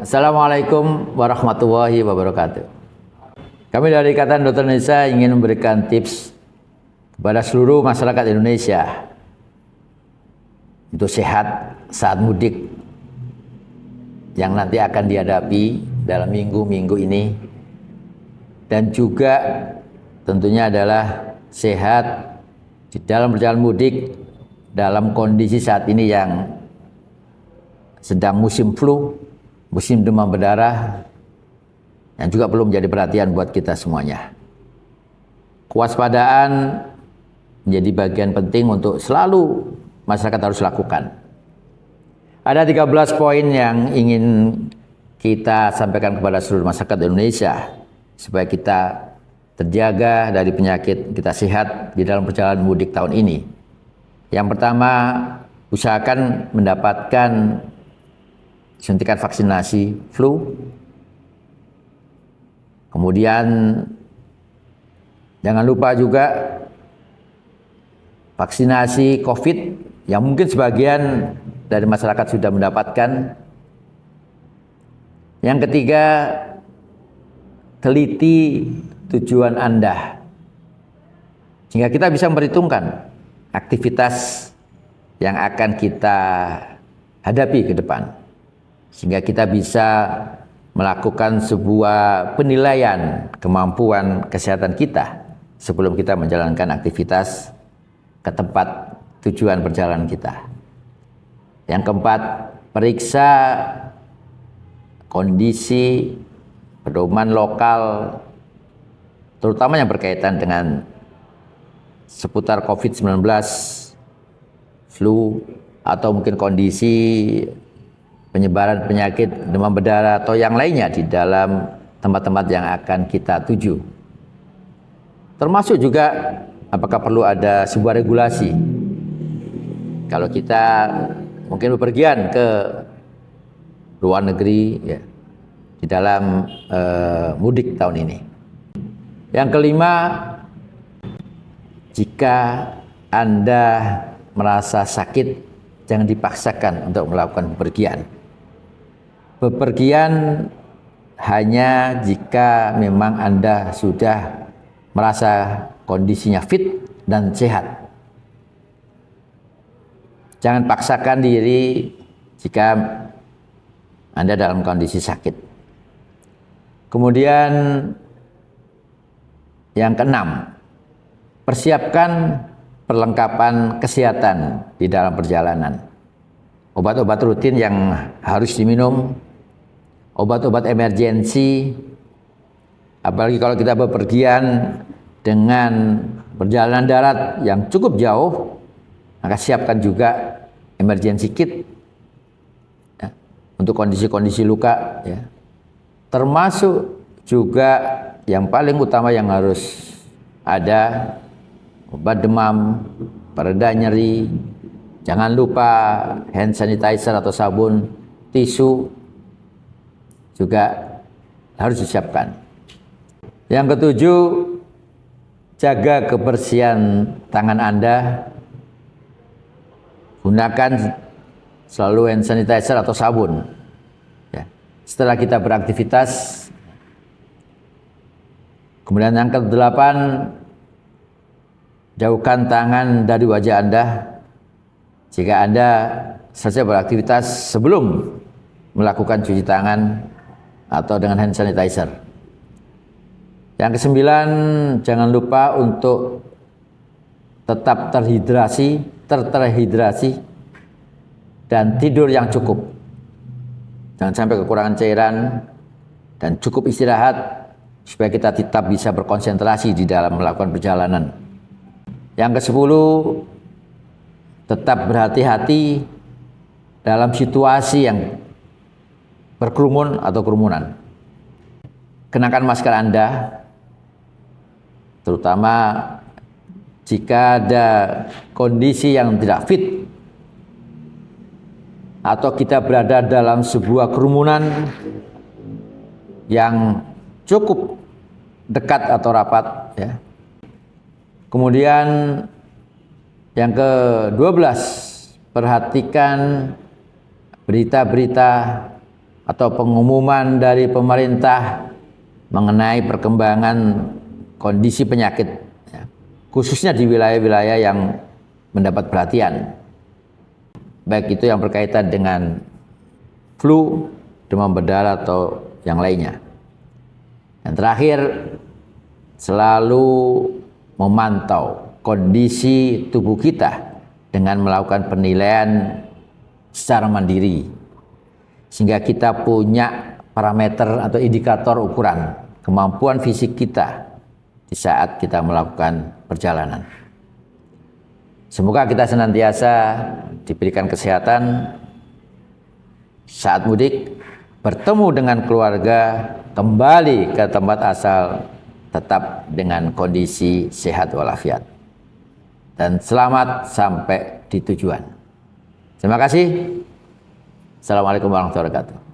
Assalamualaikum warahmatullahi wabarakatuh. Kami dari Ikatan Dokter Indonesia ingin memberikan tips kepada seluruh masyarakat Indonesia untuk sehat saat mudik yang nanti akan dihadapi dalam minggu-minggu ini, dan juga tentunya adalah sehat di dalam perjalanan mudik dalam kondisi saat ini yang sedang musim flu, musim demam berdarah, yang juga perlu menjadi perhatian buat kita semuanya. Kewaspadaan menjadi bagian penting untuk selalu masyarakat harus lakukan. Ada 13 poin yang ingin kita sampaikan kepada seluruh masyarakat Indonesia supaya kita terjaga dari penyakit, kita sehat di dalam perjalanan mudik tahun ini. Yang pertama, usahakan mendapatkan suntikan vaksinasi flu. Kemudian jangan lupa juga vaksinasi COVID yang mungkin sebagian dari masyarakat sudah mendapatkan. Yang ketiga, teliti tujuan Anda sehingga kita bisa memperhitungkan aktivitas yang akan kita hadapi ke depan, sehingga kita bisa melakukan sebuah penilaian kemampuan kesehatan kita sebelum kita menjalankan aktivitas ke tempat tujuan perjalanan kita. Yang keempat, periksa kondisi pedoman lokal, terutama yang berkaitan dengan seputar COVID-19, flu, atau mungkin kondisi penyebaran penyakit demam berdarah atau yang lainnya di dalam tempat-tempat yang akan kita tuju. Termasuk juga apakah perlu ada sebuah regulasi kalau kita mungkin bepergian ke luar negeri ya, di dalam mudik tahun ini. Yang kelima, jika Anda merasa sakit, jangan dipaksakan untuk melakukan bepergian. Bepergian hanya jika memang Anda sudah merasa kondisinya fit dan sehat. Jangan paksakan diri jika Anda dalam kondisi sakit. Kemudian yang keenam, persiapkan perlengkapan kesehatan di dalam perjalanan. Obat-obat rutin yang harus diminum, obat-obat emergensi, apalagi kalau kita bepergian dengan perjalanan darat yang cukup jauh, maka siapkan juga emergency kit ya, untuk kondisi-kondisi luka ya. Termasuk juga yang paling utama yang harus ada obat demam, pereda nyeri, jangan lupa hand sanitizer atau sabun, tisu juga harus disiapkan. Yang ketujuh, jaga kebersihan tangan Anda. Gunakan selalu hand sanitizer atau sabun ya, setelah kita beraktivitas. Kemudian yang kedelapan, jauhkan tangan dari wajah Anda jika Anda selesai beraktivitas sebelum melakukan cuci tangan atau dengan hand sanitizer. Yang kesembilan, jangan lupa untuk tetap terhidrasi dan tidur yang cukup. Jangan sampai kekurangan cairan dan cukup istirahat supaya kita tetap bisa berkonsentrasi di dalam melakukan perjalanan. Yang kesepuluh, tetap berhati-hati dalam situasi yang berkerumun atau kerumunan. Kenakan masker Anda, terutama jika ada kondisi yang tidak fit atau kita berada dalam sebuah kerumunan yang cukup dekat atau rapat ya. Kemudian yang ke-12, perhatikan berita-berita atau pengumuman dari pemerintah mengenai perkembangan kondisi penyakit, ya, khususnya di wilayah-wilayah yang mendapat perhatian, baik itu yang berkaitan dengan flu, demam berdarah atau yang lainnya. Dan terakhir, selalu memantau kondisi tubuh kita dengan melakukan penilaian secara mandiri, sehingga kita punya parameter atau indikator ukuran kemampuan fisik kita di saat kita melakukan perjalanan. Semoga kita senantiasa diberikan kesehatan saat mudik, bertemu dengan keluarga, kembali ke tempat asal, tetap dengan kondisi sehat walafiat. Dan selamat sampai di tujuan. Terima kasih. Assalamualaikum warahmatullahi wabarakatuh.